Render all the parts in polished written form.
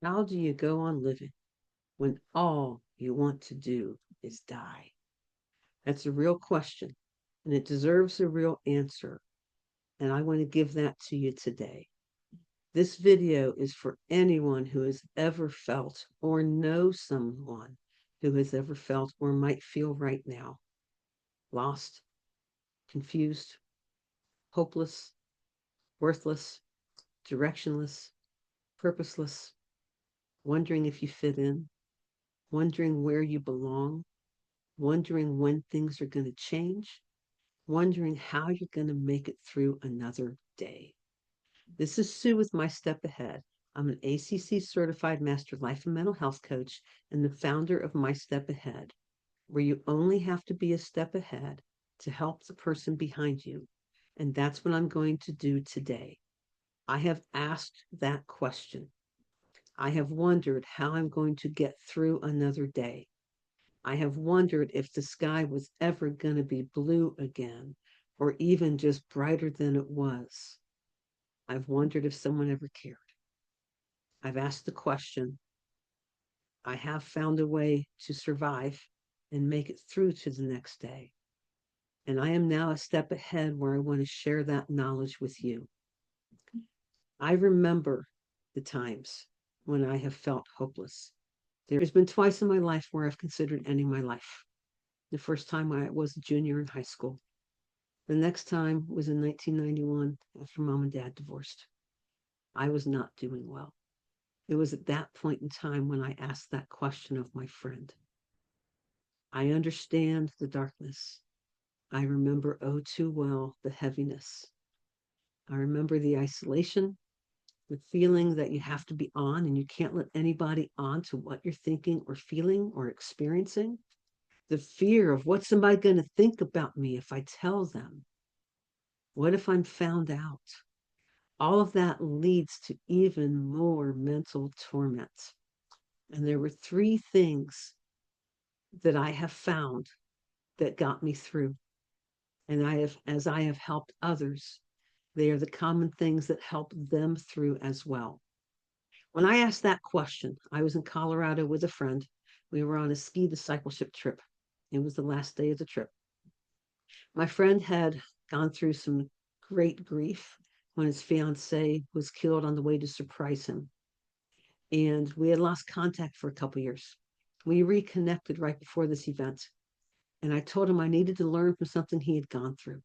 How do you go on living when all you want to do is die? That's a real question, and it deserves a real answer. And I want to give that to you today. This video is for anyone who has ever felt or knows someone who has ever felt or might feel right now lost, confused, hopeless, worthless, directionless, purposeless, wondering if you fit in, wondering where you belong, wondering when things are going to change, wondering how you're going to make it through another day. This is Sue with My Step Ahead. I'm an ACC certified master life and mental health coach and the founder of My Step Ahead, where you only have to be a step ahead to help the person behind you. And that's what I'm going to do today. I have asked that question. I have wondered how I'm going to get through another day. I have wondered if the sky was ever going to be blue again, or even just brighter than it was. I've wondered if someone ever cared. I've asked the question. I have found a way to survive and make it through to the next day. And I am now a step ahead where I want to share that knowledge with you. I remember the times when I have felt hopeless. There's been twice in my life where I've considered ending my life. The first time I was a junior in high school. The next time was in 1991 after mom and dad divorced. I was not doing well. It was at that point in time when I asked that question of my friend. I understand the darkness. I remember oh too well the heaviness. I remember the isolation, the feeling that you have to be on and you can't let anybody on to what you're thinking or feeling or experiencing. The fear of what's somebody going to think about me if I tell them? What if I'm found out? All of that leads to even more mental torment. And there were three things that I have found that got me through. And as I have helped others, they are the common things that help them through as well. When I asked that question, I was in Colorado with a friend. We were on a ski discipleship trip. It was the last day of the trip. My friend had gone through some great grief when his fiance was killed on the way to surprise him. And we had lost contact for a couple years. We reconnected right before this event. And I told him I needed to learn from something he had gone through.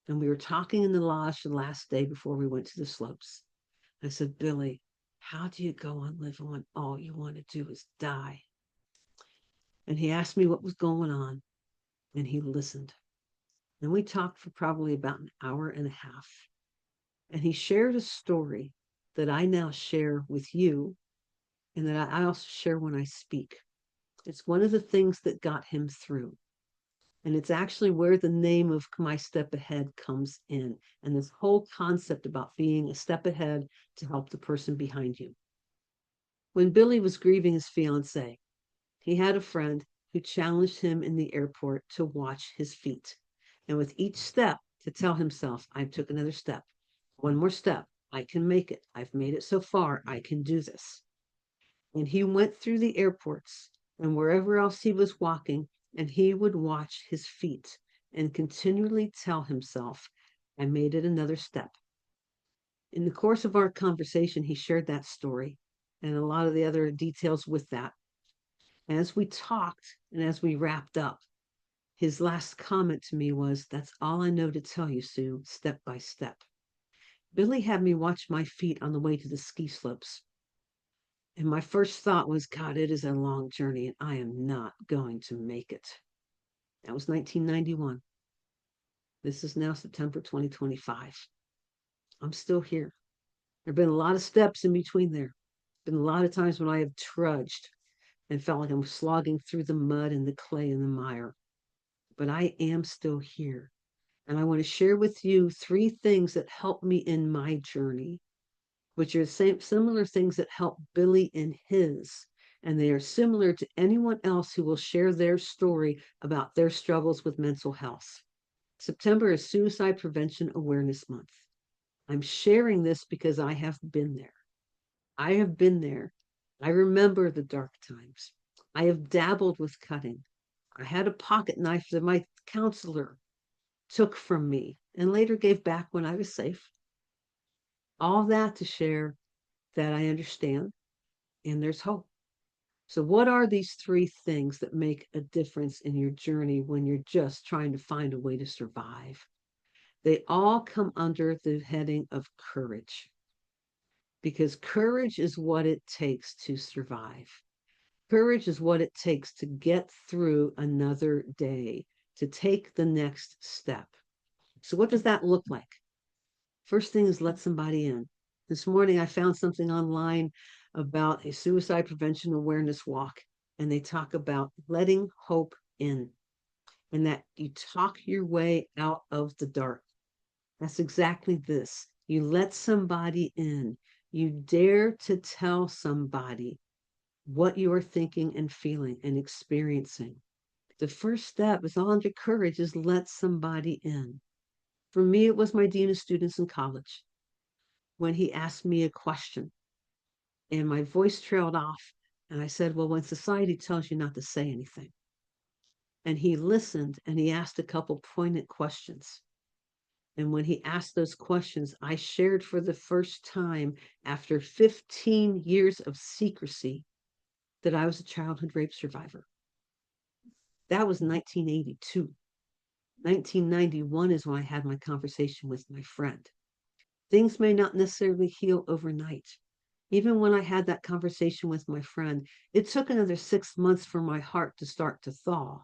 And we were talking in the lodge the last day before we went to the slopes. I said, Billy, how do you go on living when all you want to do is die? And he asked me what was going on, and he listened. And we talked for probably about an hour and a half. And he shared a story that I now share with you and that I also share when I speak. It's one of the things that got him through. And it's actually where the name of My Step Ahead comes in. And this whole concept about being a step ahead to help the person behind you. When Billy was grieving his fiancee, he had a friend who challenged him in the airport to watch his feet. And with each step, to tell himself, I took another step, one more step. I can make it. I've made it so far. I can do this. And he went through the airports and wherever else he was walking, and he would watch his feet and continually tell himself, I made it another step. In the course of our conversation, he shared that story and a lot of the other details with that. As we talked and as we wrapped up, his last comment to me was, That's all I know to tell you, Sue, step by step. Billy had me watch my feet on the way to the ski slopes. And my first thought was, God, it is a long journey and I am not going to make it. That was 1991. This is now September 2025. I'm still here. There have been a lot of steps in between there. Been a lot of times when I have trudged and felt like I'm slogging through the mud and the clay and the mire. But I am still here. And I want to share with you three things that helped me in my journey, which are similar things that helped Billy in his. And they are similar to anyone else who will share their story about their struggles with mental health. September is Suicide Prevention Awareness Month. I'm sharing this because I have been there. I have been there I remember the dark times. I have dabbled with cutting. I had a pocket knife that my counselor took from me and later gave back when I was safe. All that to share that I understand and there's hope. So, what are these three things that make a difference in your journey when you're just trying to find a way to survive? They all come under the heading of courage, because courage is what it takes to survive. Courage is what it takes to get through another day, to take the next step. So, what does that look like? First thing is let somebody in. This morning, I found something online about a suicide prevention awareness walk, and they talk about letting hope in and that you talk your way out of the dark. That's exactly this. You let somebody in. You dare to tell somebody what you are thinking and feeling and experiencing. The first step is all under courage is let somebody in. For me, it was my dean of students in college when he asked me a question and my voice trailed off. And I said, well, when society tells you not to say anything. And he listened and he asked a couple poignant questions. And when he asked those questions, I shared for the first time after 15 years of secrecy that I was a childhood rape survivor. That was 1982. 1991 is when I had my conversation with my friend. Things may not necessarily heal overnight. Even when I had that conversation with my friend, it took another 6 months for my heart to start to thaw.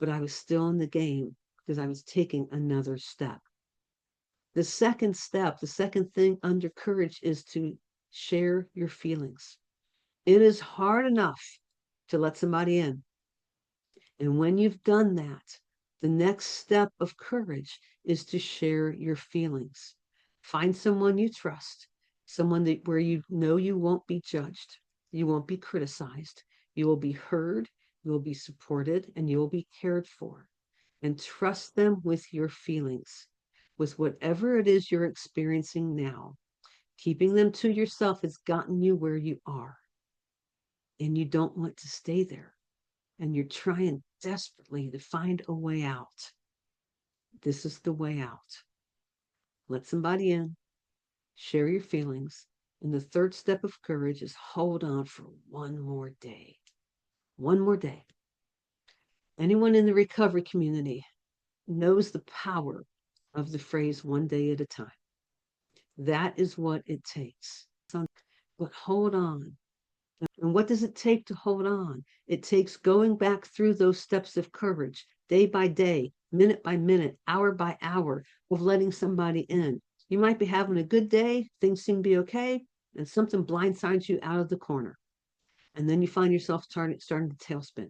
But I was still in the game because I was taking another step. The second step, the second thing under courage is to share your feelings. It is hard enough to let somebody in. And when you've done that, the next step of courage is to share your feelings. Find someone you trust, someone that where you know you won't be judged, you won't be criticized, you will be heard, you will be supported, and you will be cared for. And trust them with your feelings, with whatever it is you're experiencing now. Keeping them to yourself has gotten you where you are, and you don't want to stay there. And you're trying desperately to find a way out. This is the way out. Let somebody in, share your feelings. And the third step of courage is hold on for one more day. One more day. Anyone in the recovery community knows the power of the phrase one day at a time. That is what it takes. But hold on. And what does it take to hold on? It takes going back through those steps of courage, day by day, minute by minute, hour by hour, of letting somebody in. You might be having a good day, things seem to be okay, and something blindsides you out of the corner. And then you find yourself starting to tailspin.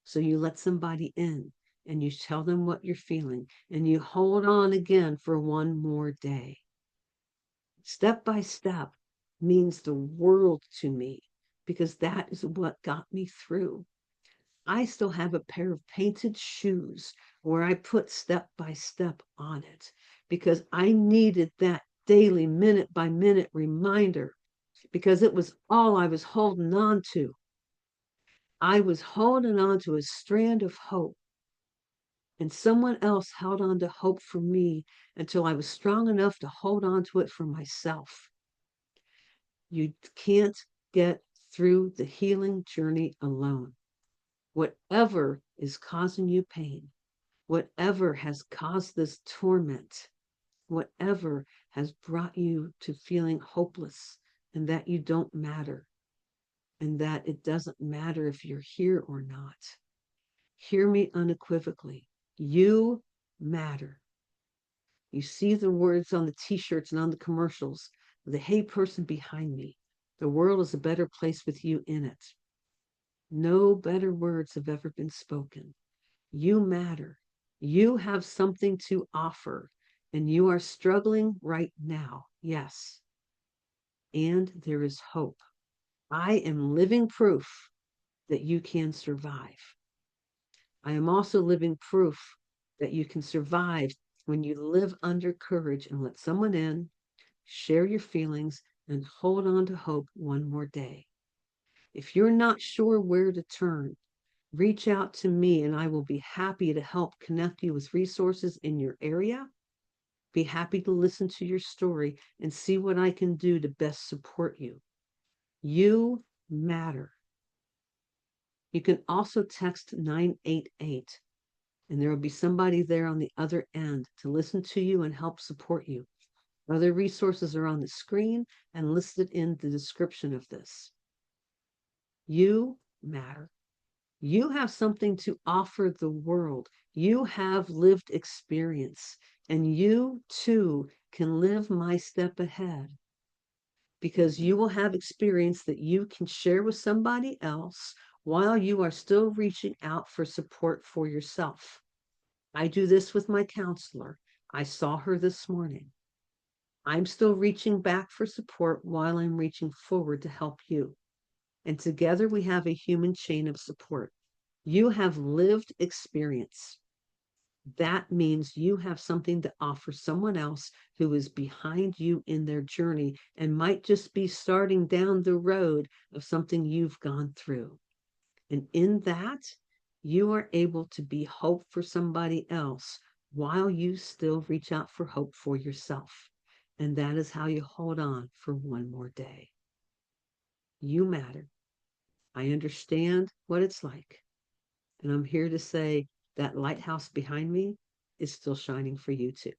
So you let somebody in and you tell them what you're feeling and you hold on again for one more day. Step by step means the world to me because that is what got me through. I still have a pair of painted shoes where I put step by step on it because I needed that daily, minute by minute reminder because it was all I was holding on to. I was holding on to a strand of hope, and someone else held on to hope for me until I was strong enough to hold on to it for myself. You can't get through the healing journey alone. Whatever is causing you pain, whatever has caused this torment, whatever has brought you to feeling hopeless and that you don't matter, and that it doesn't matter if you're here or not. Hear me unequivocally. You matter. You see the words on the t-shirts and on the commercials, the hey person behind me. The world is a better place with you in it. No better words have ever been spoken. You matter. You have something to offer, and you are struggling right now. Yes. And there is hope. I am living proof that you can survive. I am also living proof that you can survive when you live under courage and let someone in, share your feelings, and hold on to hope one more day. If you're not sure where to turn, reach out to me and I will be happy to help connect you with resources in your area. Be happy to listen to your story and see what I can do to best support you. You matter. You can also text 988 and there will be somebody there on the other end to listen to you and help support you. Other resources are on the screen and listed in the description of this. You matter. You have something to offer the world. You have lived experience, and you too can live my step ahead because you will have experience that you can share with somebody else while you are still reaching out for support for yourself. I do this with my counselor. I saw her this morning. I'm still reaching back for support while I'm reaching forward to help you. And together we have a human chain of support. You have lived experience. That means you have something to offer someone else who is behind you in their journey and might just be starting down the road of something you've gone through. And in that, you are able to be hope for somebody else while you still reach out for hope for yourself. And that is how you hold on for one more day. You matter. I understand what it's like. And I'm here to say that lighthouse behind me is still shining for you too.